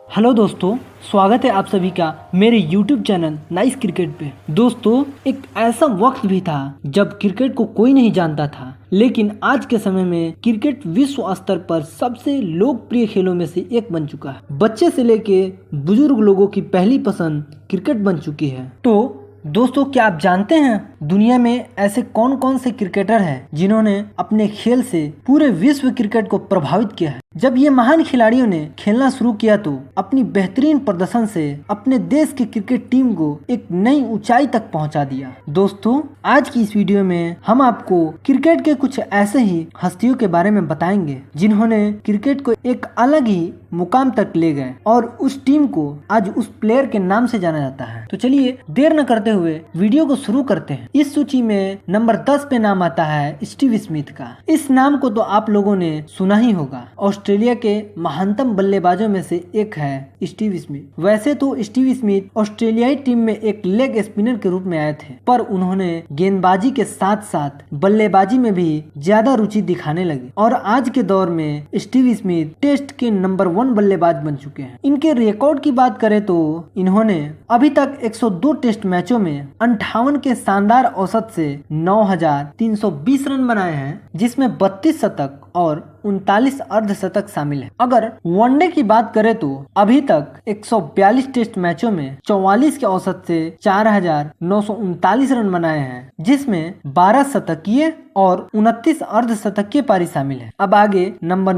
Hello दोस्तों, स्वागत है आप सभी का मेरे YouTube चैनल नाइस क्रिकेट पे। दोस्तों, एक ऐसा वक्त भी था जब क्रिकेट को कोई नहीं जानता था, लेकिन आज के समय में क्रिकेट विश्व स्तर पर सबसे लोकप्रिय खेलों में से एक बन चुका है। बच्चे से लेके बुजुर्ग लोगों की पहली पसंद क्रिकेट बन चुकी है। तो दोस्तों, क्या आप जानते हैं दुनिया में ऐसे कौन कौन से क्रिकेटर हैं जिन्होंने अपने खेल से पूरे विश्व क्रिकेट को प्रभावित किया है। जब ये महान खिलाड़ियों ने खेलना शुरू किया तो अपनी बेहतरीन प्रदर्शन से अपने देश की क्रिकेट टीम को एक नई ऊंचाई तक पहुंचा दिया। दोस्तों, आज की इस वीडियो में हम आपको क्रिकेट के कुछ ऐसे ही हस्तियों के बारे में बताएंगे जिन्होंने क्रिकेट को एक अलग ही मुकाम तक ले गए और उस टीम को आज उस प्लेयर के नाम से जाना जाता है। तो चलिए देर न करते हुए वीडियो को शुरू करते हैं। इस सूची में नंबर 10 पे नाम आता है स्टीव स्मिथ का। इस नाम को तो आप लोगों ने सुना ही होगा। ऑस्ट्रेलिया के महानतम बल्लेबाजों में से एक है स्टीव स्मिथ। वैसे तो स्टीव स्मिथ ऑस्ट्रेलियाई टीम में एक लेग स्पिनर के रूप में आए थे, पर उन्होंने गेंदबाजी के साथ साथ बल्लेबाजी में भी ज्यादा रुचि दिखाने लगे और आज के दौर में स्टीव स्मिथ टेस्ट के नंबर 1 बल्लेबाज बन चुके हैं। इनके रिकॉर्ड की बात करें तो इन्होंने अभी तक 102 टेस्ट मैचों में 58 के शानदार औसत से 9,320 रन बनाए हैं, जिसमें 32 शतक और 39 अर्धशतक शामिल है। अगर वनडे की बात करें तो अभी तक 142 टेस्ट मैचों में 44 के औसत से 4,939 रन बनाए हैं, जिसमें 12 शतकीय और 29 अर्धशतकीय पारी शामिल है। अब आगे नंबर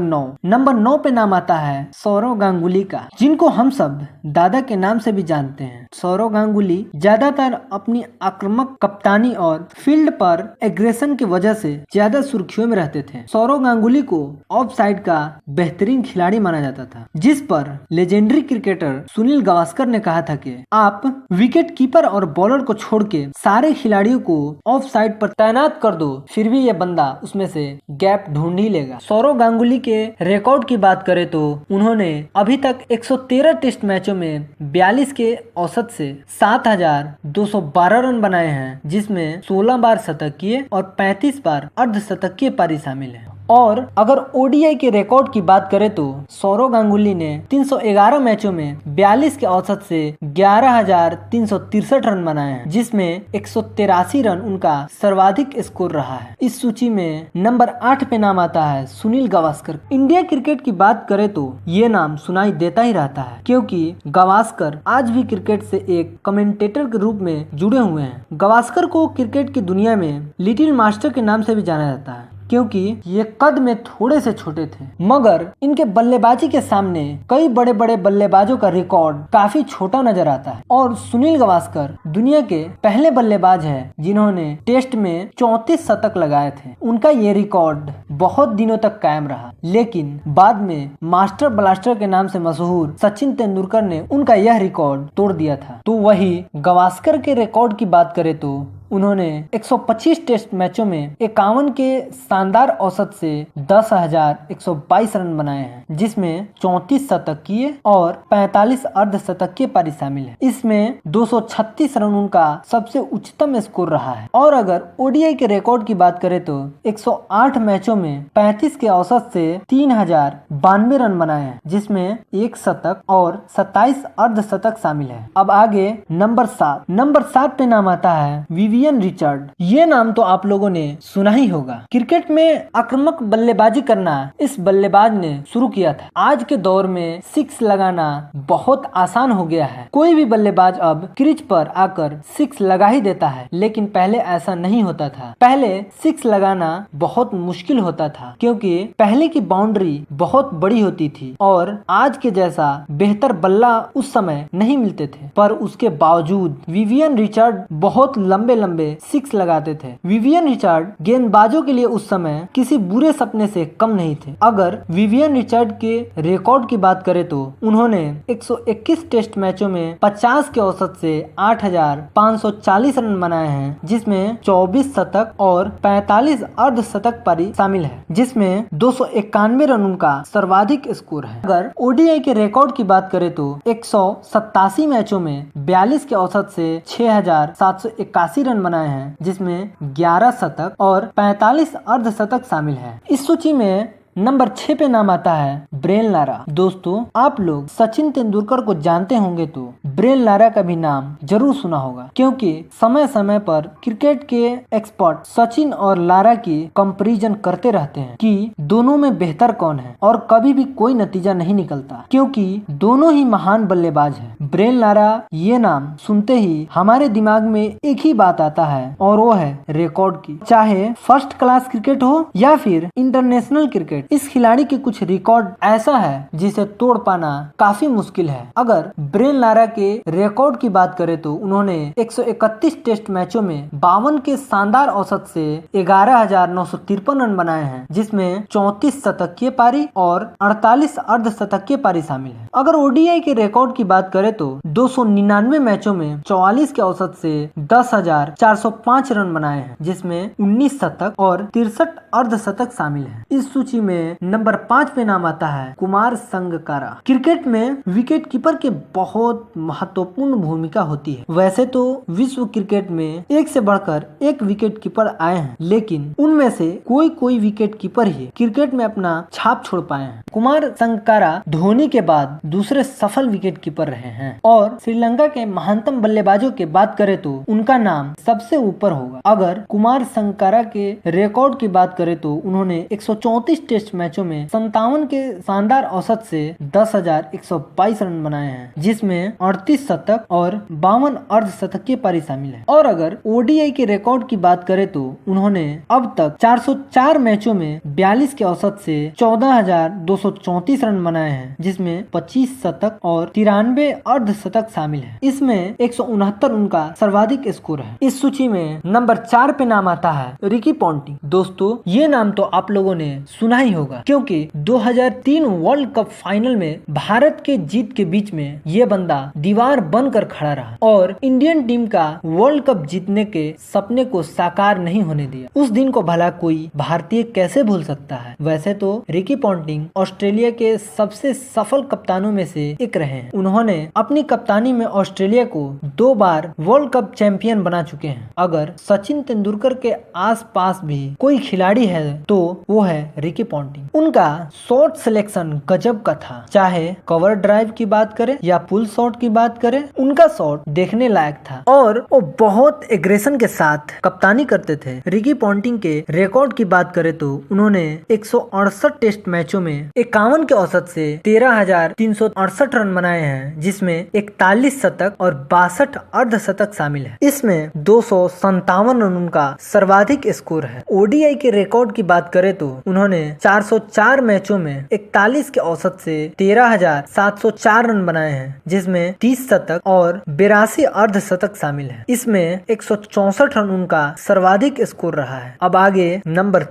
9 पे नाम आता है सौरव गांगुली का, जिनको हम सब दादा के नाम से भी जानते हैं। सौरव गांगुली ज्यादातर अपनी आक्रामक कप्तानी और फील्ड पर एग्रेशन की वजह से ज्यादा सुर्खियों में रहते थे। सौरव गांगुली को ऑफ साइड का बेहतरीन खिलाड़ी माना जाता था, जिस पर लेजेंडरी क्रिकेटर सुनील गावस्कर ने कहा था कि आप विकेट कीपर और बॉलर को छोड़ के सारे खिलाड़ियों को ऑफ साइड पर तैनात कर दो, फिर भी ये बंदा उसमें से गैप ढूंढ ही लेगा। सौरव गांगुली के रिकॉर्ड की बात करें तो उन्होंने अभी तक 113 टेस्ट मैचों में 42 के औसत से 7,212 रन बनाए हैं, जिसमें 16 बार शतकीय और 35 बार अर्धशतकीय पारी शामिल है। और अगर ओडीआई के रिकॉर्ड की बात करें तो सौरव गांगुली ने 311 मैचों में 42 के औसत से 11,363 रन बनाए हैं, जिसमें 183 रन उनका सर्वाधिक स्कोर रहा है। इस सूची में नंबर 8 पे नाम आता है सुनील गावस्कर। इंडिया क्रिकेट की बात करें तो ये नाम सुनाई देता ही रहता है, क्योंकि गावस्कर आज भी क्रिकेट से एक कमेंटेटर के रूप में जुड़े हुए हैं। गावस्कर को क्रिकेट की दुनिया में लिटिल मास्टर के नाम से भी जाना जाता है, क्योंकि ये कद में थोड़े से छोटे थे, मगर इनके बल्लेबाजी के सामने कई बड़े बड़े बल्लेबाजों का रिकॉर्ड काफी छोटा नजर आता है। और सुनील गावस्कर दुनिया के पहले बल्लेबाज हैं जिन्होंने टेस्ट में 34 शतक लगाए थे। उनका ये रिकॉर्ड बहुत दिनों तक कायम रहा, लेकिन बाद में मास्टर ब्लास्टर के नाम से मशहूर सचिन तेंदुलकर ने उनका यह रिकॉर्ड तोड़ दिया था। तो वही गावस्कर के रिकॉर्ड की बात करें तो उन्होंने 125 टेस्ट मैचों में 51 के शानदार औसत से 10,122 रन बनाए हैं, जिसमें 34 शतकीय और 45 अर्धशतकीय पारी शामिल है। इसमें 236 रन उनका सबसे उच्चतम स्कोर रहा है। और अगर ओडीआई के रिकॉर्ड की बात करें तो 108 मैचों में 35 के औसत से 3,092 रन बनाए हैं, जिसमें 1 शतक और 27 अर्धशतक शामिल है। अब आगे नंबर 7 पे नाम आता है विवियन रिचर्ड। ये नाम तो आप लोगों ने सुना ही होगा। क्रिकेट में आक्रामक बल्लेबाजी करना इस बल्लेबाज ने शुरू किया था। आज के दौर में सिक्स लगाना बहुत आसान हो गया है। कोई भी बल्लेबाज अब क्रीज पर आकर सिक्स लगा ही देता है, लेकिन पहले ऐसा नहीं होता था। पहले सिक्स लगाना बहुत मुश्किल होता था, क्योंकि पहले की बाउंड्री बहुत बड़ी होती थी और आज के जैसा बेहतर बल्ला उस समय नहीं मिलते थे। पर उसके बावजूद विवियन रिचर्ड बहुत लंबे सिक्स लगाते थे। विवियन रिचर्ड गेंदबाजों के लिए उस समय किसी बुरे सपने से कम नहीं थे। अगर विवियन रिचर्ड के रिकॉर्ड की बात करें तो उन्होंने 121 टेस्ट मैचों में 50 के औसत से 8,540 रन बनाए हैं, जिसमें 24 शतक और 45 अर्धशतक पारी शामिल है, जिसमें 291 रन उनका सर्वाधिक स्कोर है। अगर ओडीआई के रिकॉर्ड की बात करें तो 187 मैचों में 42 के औसत से 6,781 रन बनाए हैं, जिसमें 11 शतक और 45 अर्धशतक शामिल है। इस सूची में नंबर 6 पे नाम आता है ब्रेन लारा। दोस्तों, आप लोग सचिन तेंदुलकर को जानते होंगे तो ब्रेन लारा का भी नाम जरूर सुना होगा, क्योंकि समय समय पर क्रिकेट के एक्सपर्ट सचिन और लारा की कंपैरिजन करते रहते हैं कि दोनों में बेहतर कौन है, और कभी भी कोई नतीजा नहीं निकलता, क्योंकि दोनों ही महान बल्लेबाज हैं। ब्रेन लारा ये नाम सुनते ही हमारे दिमाग में एक ही बात आता है, और वो है रिकॉर्ड की। चाहे फर्स्ट क्लास क्रिकेट हो या फिर इंटरनेशनल क्रिकेट, इस खिलाड़ी के कुछ रिकॉर्ड ऐसा है जिसे तोड़ पाना काफी मुश्किल है। अगर ब्रेन लारा के रिकॉर्ड की बात करें तो उन्होंने 131 टेस्ट मैचों में 52 के शानदार औसत से 11,953 रन बनाए हैं, जिसमें 34 शतकीय पारी और 48 अर्धशतकीय पारी शामिल है। अगर ओडीआई के रिकॉर्ड की बात करें तो 299 मैचों में 44 के औसत से 10,405 रन बनाए हैं, जिसमें 19 शतक और 63 अर्धशतक शामिल है। इस सूची में नंबर 5 पे नाम आता है कुमार संगकारा। क्रिकेट में विकेट कीपर के बहुत महत्वपूर्ण भूमिका होती है। वैसे तो विश्व क्रिकेट में एक से बढ़कर एक विकेट कीपर आए हैं, लेकिन उनमें से कोई विकेट कीपर ही क्रिकेट में अपना छाप छोड़ पाए हैं। कुमार संगकारा धोनी के बाद दूसरे सफल विकेट कीपर रहे हैं, और श्रीलंका के महानतम बल्लेबाजों के बात करें तो उनका नाम सबसे ऊपर होगा। अगर कुमार संगकारा के रिकॉर्ड की बात करें तो उन्होंने 134 टेस्ट मैचों में 57 के शानदार औसत से 10,122 रन बनाए हैं, जिसमें 38 शतक और 52 अर्धशतकीय पारी शामिल है। और अगर ओडीआई के रिकॉर्ड की बात करें तो उन्होंने अब तक 404 मैचों में 42 के औसत से 14,234 रन बनाए हैं, जिसमें 25 शतक और 93 अर्धशतक शामिल है। इसमें 169 उनका सर्वाधिक स्कोर है। इस सूची में नंबर 4 पे नाम आता है रिकी पॉन्टिंग। दोस्तों, ये नाम तो आप लोगों ने सुना ही होगा, क्योंकि 2003 वर्ल्ड कप फाइनल में भारत के जीत के बीच में ये बंदा दीवार बनकर खड़ा रहा और इंडियन टीम का वर्ल्ड कप जीतने के सपने को साकार नहीं होने दिया। उस दिन को भला कोई भारतीय कैसे भूल सकता है। वैसे तो रिकी पॉन्टिंग ऑस्ट्रेलिया के सबसे सफल कप्तानों में से एक रहे हैं। उन्होंने अपनी कप्तानी में ऑस्ट्रेलिया को 2 बार वर्ल्ड कप चैंपियन बना चुके हैं। अगर सचिन तेंदुलकर के आसपास भी कोई खिलाड़ी है तो वो है रिकी पॉन्टिंग। उनका शॉट सिलेक्शन गजब का था। चाहे कवर ड्राइव की बात करें या पुल शॉट की बात करें, उनका शॉट देखने लायक था और वो बहुत एग्रेशन के साथ कप्तानी करते थे। रिकी पॉन्टिंग के रिकॉर्ड की बात करें तो उन्होंने 168 टेस्ट मैचों में 51 के औसत से 13,368 रन बनाए हैं, जिसमें 41 शतक और 62 अर्धशतक शामिल है। इसमें 257 रन उनका सर्वाधिक स्कोर है। ओडीआई के रिकॉर्ड की बात करें तो उन्होंने 404 मैचों में 41 के औसत से 13,704 रन बनाए हैं, जिसमें 30 शतक और 82 अर्धशतक शामिल है। इसमें 164 रन उनका सर्वाधिक स्कोर रहा है। अब आगे नंबर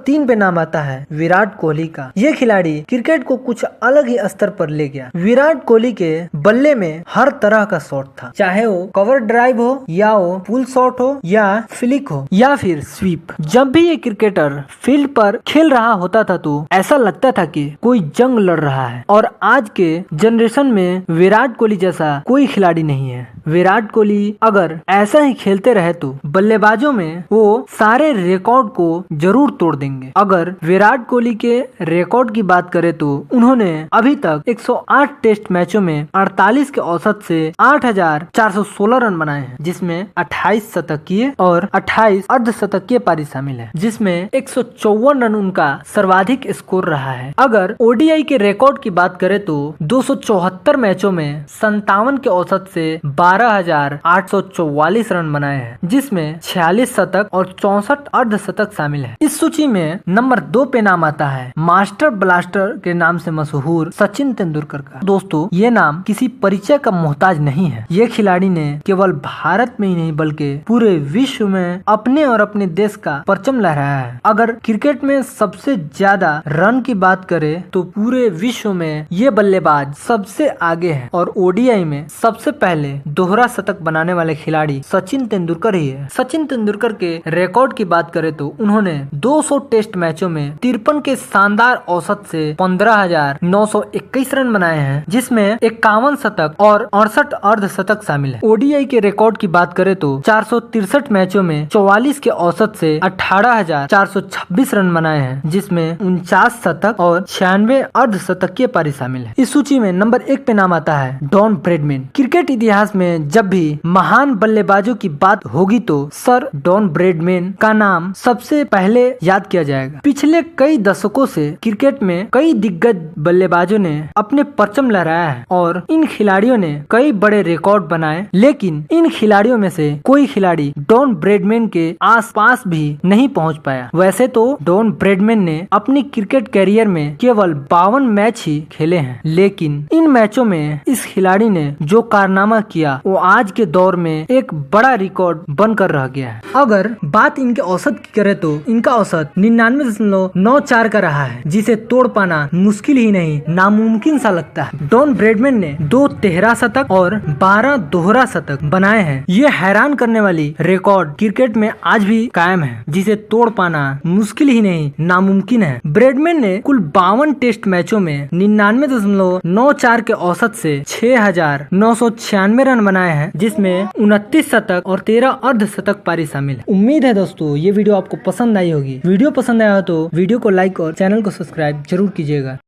3 पे नाम आता है विराट कोहली का। ये खिलाड़ी क्रिकेट को कुछ अलग ही स्तर पर ले गया। विराट कोहली के बल्ले में हर तरह का शॉट था, चाहे वो कवर ड्राइव हो या वो पुल शॉट हो या फ्लिक हो या फिर स्वीप। जब भी ये क्रिकेटर फील्ड पर खेल रहा होता था तो ऐसा लगता था कि कोई जंग लड़ रहा है, और आज के जनरेशन में विराट कोहली जैसा कोई खिलाड़ी नहीं है। विराट कोहली अगर ऐसा ही खेलते रहे तो बल्लेबाजों में वो सारे रिकॉर्ड को जरूर तोड़ देंगे। अगर विराट कोहली के रिकॉर्ड की बात करें तो उन्होंने अभी तक 108 टेस्ट मैचों में 48 के औसत से 8,416 रन बनाए हैं, जिसमें 28 शतकीय और 28 अर्धशतकीय पारी शामिल है, जिसमें 154 रन उनका सर्वाधिक स्कोर रहा है। अगर ओडीआई के रिकॉर्ड की बात करें तो 274 मैचों में 57 के औसत से 12,844 रन बनाए हैं, जिसमें 46 शतक और 64 अर्धशतक शामिल है। इस सूची में नंबर 2 पे नाम आता है मास्टर ब्लास्टर के नाम से मशहूर सचिन तेंदुलकर का। दोस्तों, ये नाम किसी परिचय का मोहताज नहीं है। ये खिलाड़ी ने केवल भारत में ही नहीं बल्कि पूरे विश्व में अपने और अपने देश का परचम लहराया है। अगर क्रिकेट में सबसे ज्यादा रन की बात करें तो पूरे विश्व में ये बल्लेबाज सबसे आगे है, और ओडीआई में सबसे पहले दोहरा शतक बनाने वाले खिलाड़ी सचिन तेंदुलकर ही है। सचिन तेंदुलकर के रिकॉर्ड की बात करें तो उन्होंने 200 टेस्ट मैचों में 53 के शानदार औसत से 15,921 रन बनाए हैं, जिसमें 51 शतक और 68 अर्धशतक शामिल है। ओडीआई के रिकॉर्ड की बात करें तो 463 मैचों में 44 के औसत से 18,426 रन बनाए हैं, जिसमें 49 शतक और 96 अर्धशतकीय पारी शामिल है। इस सूची में नंबर 1 पे नाम आता है डॉन ब्रैडमैन। क्रिकेट इतिहास में जब भी महान बल्लेबाजों की बात होगी तो सर डॉन ब्रैडमैन का नाम सबसे पहले याद किया जाएगा। पिछले कई दशकों से क्रिकेट में कई दिग्गज बल्लेबाजों ने अपने परचम लहराया है और इन खिलाड़ियों ने कई बड़े रिकॉर्ड बनाए, लेकिन इन खिलाड़ियों में से कोई खिलाड़ी डॉन ब्रैडमैन के आसपास भी नहीं पहुंच पाया। वैसे तो डॉन ब्रैडमैन ने अपनी क्रिकेट कैरियर में केवल 52 मैच ही खेले हैं, लेकिन इन मैचों में इस खिलाड़ी ने जो कारनामा किया वो आज के दौर में एक बड़ा रिकॉर्ड बनकर रह गया है। अगर बात इनके औसत की करें तो इनका औसत 99.94 का रहा है, जिसे तोड़ पाना मुश्किल ही नहीं नामुमकिन सा लगता है। डॉन ब्रैडमैन ने 2 तिहरा शतक और 12 दोहरा शतक बनाए हैं। ये हैरान करने वाली रिकॉर्ड क्रिकेट में आज भी कायम है, जिसे तोड़ पाना मुश्किल ही नहीं नामुमकिन है। ब्रैडमैन ने कुल 52 टेस्ट मैचों में 99.94 के औसत से 6,996 रन बनाए हैं, जिसमें 29 शतक और 13 अर्धशतक पारी शामिल है। उम्मीद है दोस्तों ये वीडियो आपको पसंद आई होगी। वीडियो पसंद आया हो तो वीडियो को लाइक और चैनल को सब्सक्राइब जरूर कीजिएगा।